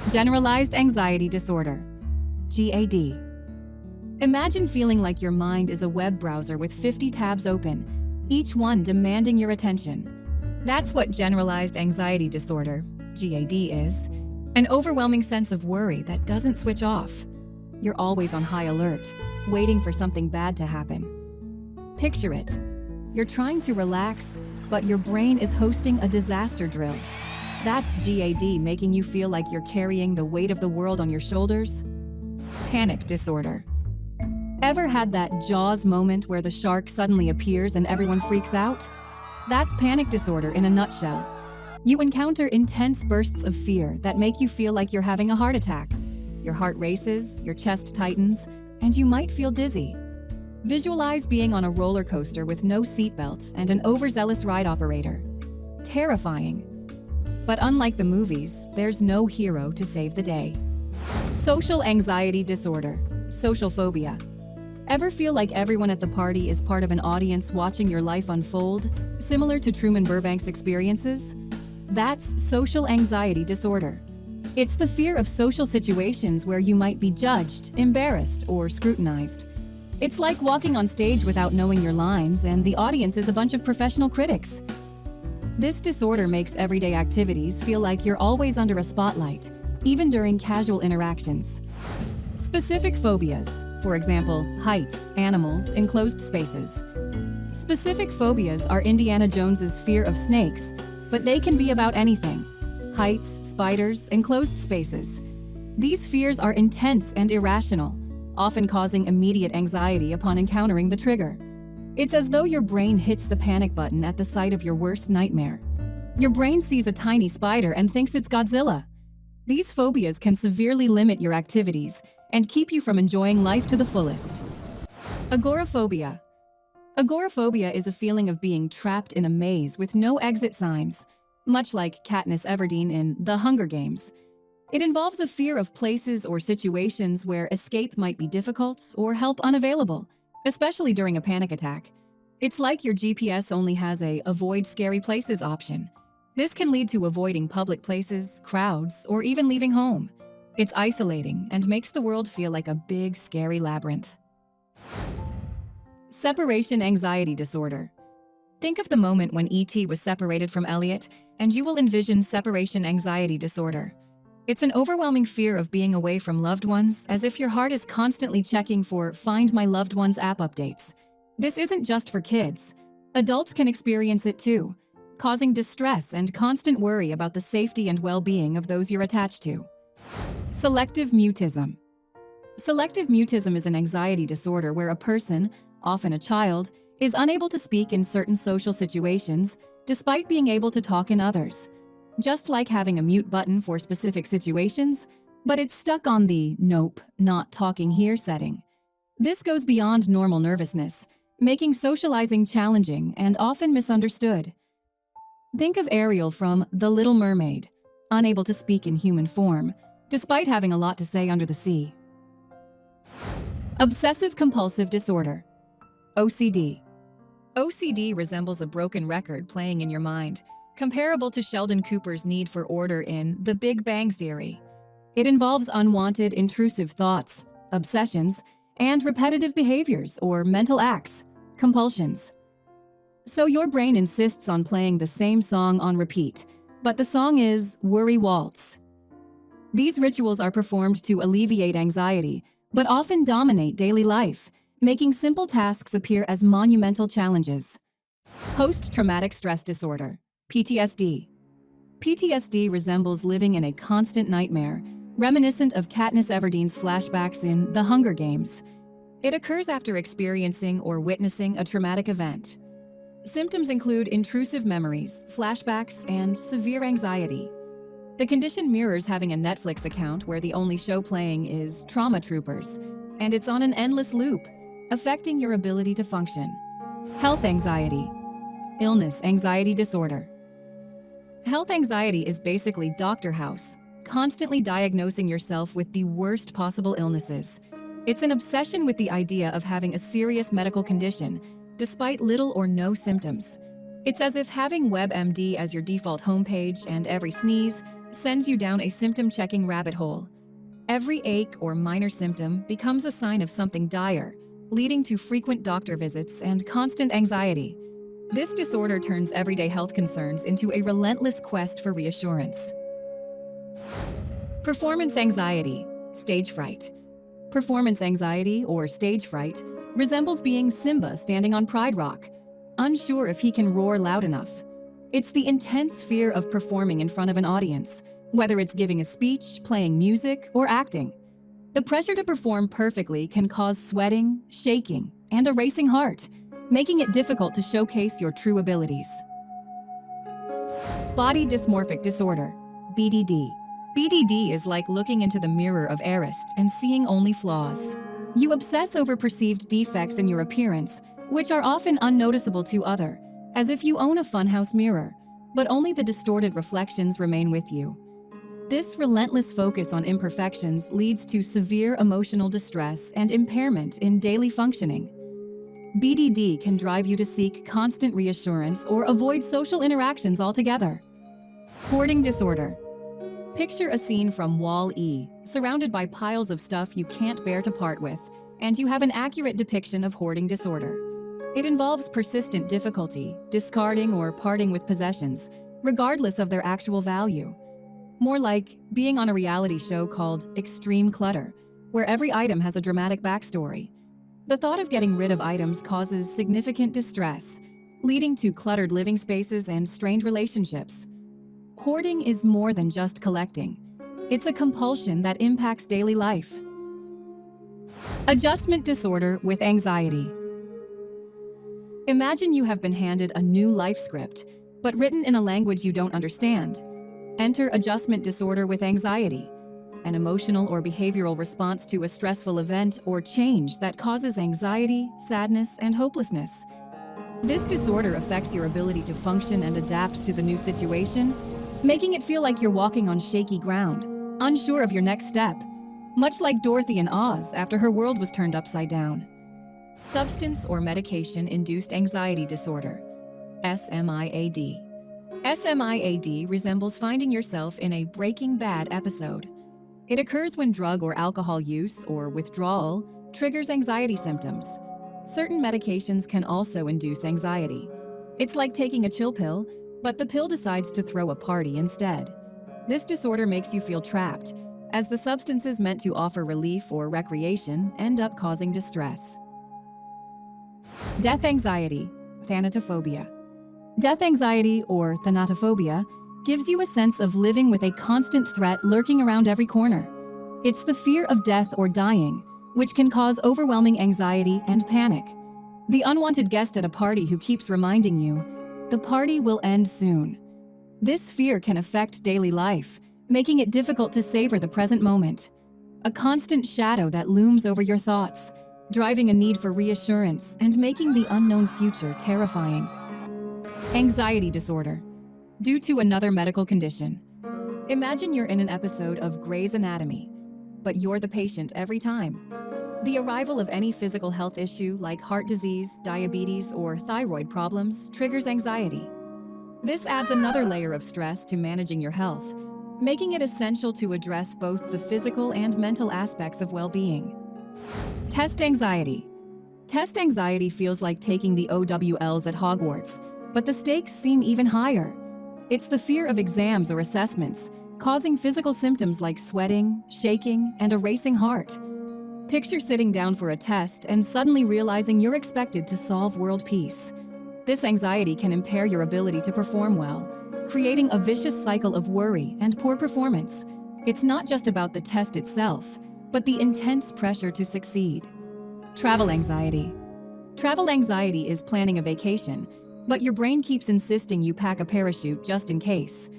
Generalized Anxiety Disorder, GAD. Imagine feeling like your mind is a web browser with 50 tabs open, each one demanding your attention. That's what Generalized Anxiety Disorder, GAD, is. An overwhelming sense of worry that doesn't switch off. You're always on high alert, waiting for something bad to happen. Picture it. You're trying to relax, but your brain is hosting a disaster drill. That's GAD making you feel like you're carrying the weight of the world on your shoulders. Panic disorder. Ever had that Jaws moment where the shark suddenly appears and everyone freaks out? That's panic disorder in a nutshell. You encounter intense bursts of fear that make you feel like you're having a heart attack. Your heart races, your chest tightens, and you might feel dizzy. Visualize being on a roller coaster with no seatbelt and an overzealous ride operator. Terrifying. But unlike the movies, there's no hero to save the day. Social anxiety disorder, social phobia. Ever feel like everyone at the party is part of an audience watching your life unfold, similar to Truman Burbank's experiences? That's social anxiety disorder. It's the fear of social situations where you might be judged, embarrassed, or scrutinized. It's like walking on stage without knowing your lines, and the audience is a bunch of professional critics. This disorder makes everyday activities feel like you're always under a spotlight, even during casual interactions. Specific phobias, for example, heights, animals, enclosed spaces. Specific phobias are Indiana Jones's fear of snakes, but they can be about anything. Heights, spiders, enclosed spaces. These fears are intense and irrational, often causing immediate anxiety upon encountering the trigger. It's as though your brain hits the panic button at the sight of your worst nightmare. Your brain sees a tiny spider and thinks it's Godzilla. These phobias can severely limit your activities and keep you from enjoying life to the fullest. Agoraphobia. Agoraphobia is a feeling of being trapped in a maze with no exit signs, much like Katniss Everdeen in The Hunger Games. It involves a fear of places or situations where escape might be difficult or help unavailable, especially during a panic attack. It's like your GPS only has a avoid scary places option. This can lead to avoiding public places, crowds, or even leaving home. It's isolating and makes the world feel like a big, scary labyrinth. Separation anxiety disorder. Think of the moment when E.T. was separated from Elliot, and you will envision separation anxiety disorder. It's an overwhelming fear of being away from loved ones, as if your heart is constantly checking for Find My Loved Ones app updates. This isn't just for kids. Adults can experience it too, causing distress and constant worry about the safety and well-being of those you're attached to. Selective mutism. Selective mutism is an anxiety disorder where a person, often a child, is unable to speak in certain social situations despite being able to talk in others. Just like having a mute button for specific situations, but it's stuck on the nope, not talking here setting. This goes beyond normal nervousness, making socializing challenging and often misunderstood. Think of Ariel from The Little Mermaid, unable to speak in human form, despite having a lot to say under the sea. Obsessive-Compulsive Disorder, OCD. OCD resembles a broken record playing in your mind, comparable to Sheldon Cooper's need for order in The Big Bang Theory. It involves unwanted, intrusive thoughts, obsessions, and repetitive behaviors or mental acts, compulsions. So your brain insists on playing the same song on repeat, but the song is Worry Waltz. These rituals are performed to alleviate anxiety, but often dominate daily life, making simple tasks appear as monumental challenges. Post-traumatic stress disorder, PTSD. PTSD resembles living in a constant nightmare, reminiscent of Katniss Everdeen's flashbacks in The Hunger Games. It occurs after experiencing or witnessing a traumatic event. Symptoms include intrusive memories, flashbacks, and severe anxiety. The condition mirrors having a Netflix account where the only show playing is Trauma Troopers, and it's on an endless loop, affecting your ability to function. Health anxiety. Illness anxiety disorder. Health anxiety is basically Dr. House, constantly diagnosing yourself with the worst possible illnesses. It's an obsession with the idea of having a serious medical condition, despite little or no symptoms. It's as if having WebMD as your default homepage and every sneeze, sends you down a symptom-checking rabbit hole. Every ache or minor symptom becomes a sign of something dire, leading to frequent doctor visits and constant anxiety. This disorder turns everyday health concerns into a relentless quest for reassurance. Performance anxiety, stage fright. Performance anxiety, or stage fright, resembles being Simba standing on Pride Rock, unsure if he can roar loud enough. It's the intense fear of performing in front of an audience, whether it's giving a speech, playing music, or acting. The pressure to perform perfectly can cause sweating, shaking, and a racing heart, making it difficult to showcase your true abilities. Body dysmorphic disorder, BDD. BDD is like looking into the mirror of Arist and seeing only flaws. You obsess over perceived defects in your appearance, which are often unnoticeable to others, as if you own a funhouse mirror, but only the distorted reflections remain with you. This relentless focus on imperfections leads to severe emotional distress and impairment in daily functioning. BDD can drive you to seek constant reassurance or avoid social interactions altogether. Hoarding disorder. Picture a scene from Wall-E, surrounded by piles of stuff you can't bear to part with, and you have an accurate depiction of hoarding disorder. It involves persistent difficulty, discarding or parting with possessions, regardless of their actual value. More like being on a reality show called Extreme Clutter, where every item has a dramatic backstory. The thought of getting rid of items causes significant distress, leading to cluttered living spaces and strained relationships. Hoarding is more than just collecting. It's a compulsion that impacts daily life. Adjustment disorder with anxiety. Imagine you have been handed a new life script, but written in a language you don't understand. Enter adjustment disorder with anxiety, an emotional or behavioral response to a stressful event or change that causes anxiety, sadness, and hopelessness. This disorder affects your ability to function and adapt to the new situation, making it feel like you're walking on shaky ground, unsure of your next step, much like Dorothy in Oz after her world was turned upside down. Substance or medication-induced anxiety disorder, SMIAD. SMIAD resembles finding yourself in a Breaking Bad episode. It occurs when drug or alcohol use or withdrawal triggers anxiety symptoms. Certain medications can also induce anxiety. It's like taking a chill pill, but the pill decides to throw a party instead. This disorder makes you feel trapped, as the substances meant to offer relief or recreation end up causing distress. Death anxiety, thanatophobia. Death anxiety, or thanatophobia, gives you a sense of living with a constant threat lurking around every corner. It's the fear of death or dying, which can cause overwhelming anxiety and panic. The unwanted guest at a party who keeps reminding you, the party will end soon. This fear can affect daily life, making it difficult to savor the present moment. A constant shadow that looms over your thoughts, driving a need for reassurance and making the unknown future terrifying. Anxiety disorder, due to another medical condition. Imagine you're in an episode of Grey's Anatomy, but you're the patient every time. The arrival of any physical health issue like heart disease, diabetes, or thyroid problems triggers anxiety. This adds another layer of stress to managing your health, making it essential to address both the physical and mental aspects of well-being. Test anxiety. Test anxiety feels like taking the OWLs at Hogwarts, but the stakes seem even higher. It's the fear of exams or assessments, causing physical symptoms like sweating, shaking, and a racing heart. Picture sitting down for a test and suddenly realizing you're expected to solve world peace. This anxiety can impair your ability to perform well, creating a vicious cycle of worry and poor performance. It's not just about the test itself, but the intense pressure to succeed. Travel anxiety. Travel anxiety is planning a vacation, but your brain keeps insisting you pack a parachute just in case.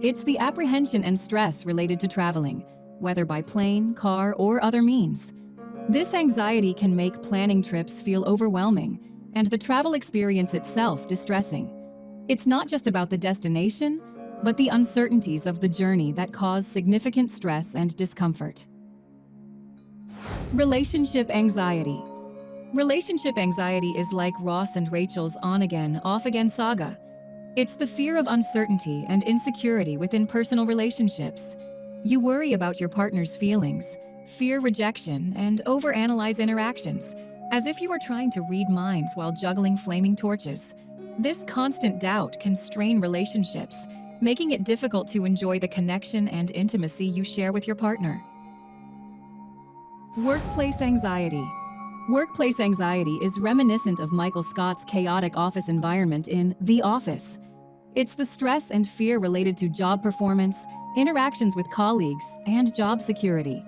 It's the apprehension and stress related to traveling, whether by plane, car, or other means. This anxiety can make planning trips feel overwhelming, and the travel experience itself distressing. It's not just about the destination, but the uncertainties of the journey that cause significant stress and discomfort. Relationship anxiety. Relationship anxiety is like Ross and Rachel's on-again, off-again saga. It's the fear of uncertainty and insecurity within personal relationships. You worry about your partner's feelings, fear rejection, and overanalyze interactions, as if you are trying to read minds while juggling flaming torches. This constant doubt can strain relationships, making it difficult to enjoy the connection and intimacy you share with your partner. Workplace anxiety. Workplace anxiety is reminiscent of Michael Scott's chaotic office environment in The Office. It's the stress and fear related to job performance, interactions with colleagues, and job security.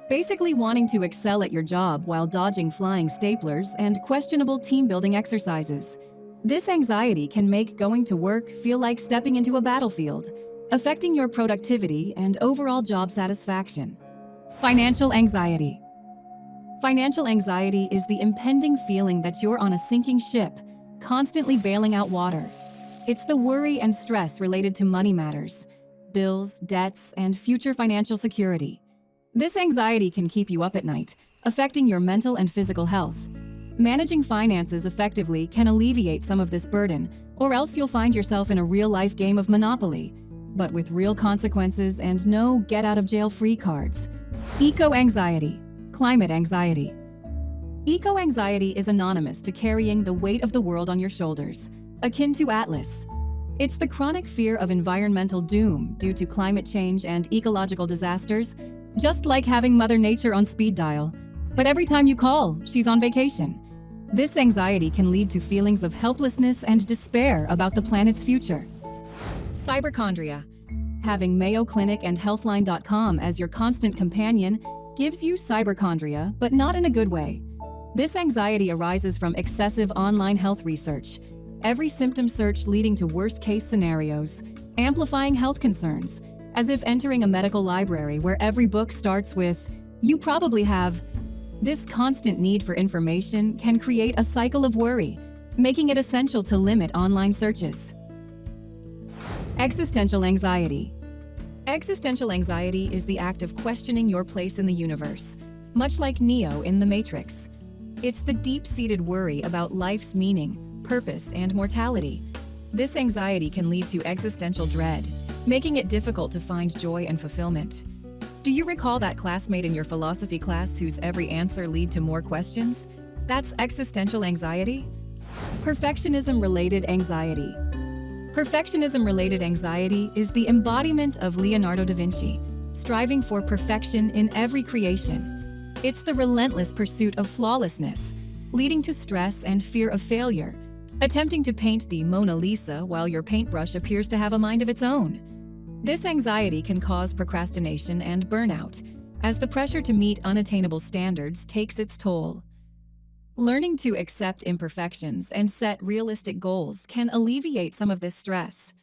Basically wanting to excel at your job while dodging flying staplers and questionable team-building exercises. This anxiety can make going to work feel like stepping into a battlefield, affecting your productivity and overall job satisfaction. Financial anxiety. Financial anxiety is the impending feeling that you're on a sinking ship, constantly bailing out water. It's the worry and stress related to money matters, bills, debts, and future financial security. This anxiety can keep you up at night, affecting your mental and physical health. Managing finances effectively can alleviate some of this burden, or else you'll find yourself in a real-life game of Monopoly, but with real consequences and no get-out-of-jail-free cards. Eco-anxiety. Climate anxiety. Eco-anxiety is synonymous to carrying the weight of the world on your shoulders, akin to Atlas. It's the chronic fear of environmental doom due to climate change and ecological disasters, just like having Mother Nature on speed dial. But every time you call, she's on vacation. This anxiety can lead to feelings of helplessness and despair about the planet's future. Cyberchondria. Having Mayo Clinic and Healthline.com as your constant companion gives you cyberchondria, but not in a good way. This anxiety arises from excessive online health research, every symptom search leading to worst-case scenarios, amplifying health concerns, as if entering a medical library where every book starts with, "You probably have." This constant need for information can create a cycle of worry, making it essential to limit online searches. Existential anxiety. Existential anxiety is the act of questioning your place in the universe, much like Neo in The Matrix. It's the deep-seated worry about life's meaning, purpose, and mortality. This anxiety can lead to existential dread, making it difficult to find joy and fulfillment. Do you recall that classmate in your philosophy class whose every answer led to more questions? That's existential anxiety. Perfectionism-related anxiety. Perfectionism-related anxiety is the embodiment of Leonardo da Vinci, striving for perfection in every creation. It's the relentless pursuit of flawlessness, leading to stress and fear of failure, attempting to paint the Mona Lisa while your paintbrush appears to have a mind of its own. This anxiety can cause procrastination and burnout, as the pressure to meet unattainable standards takes its toll. Learning to accept imperfections and set realistic goals can alleviate some of this stress.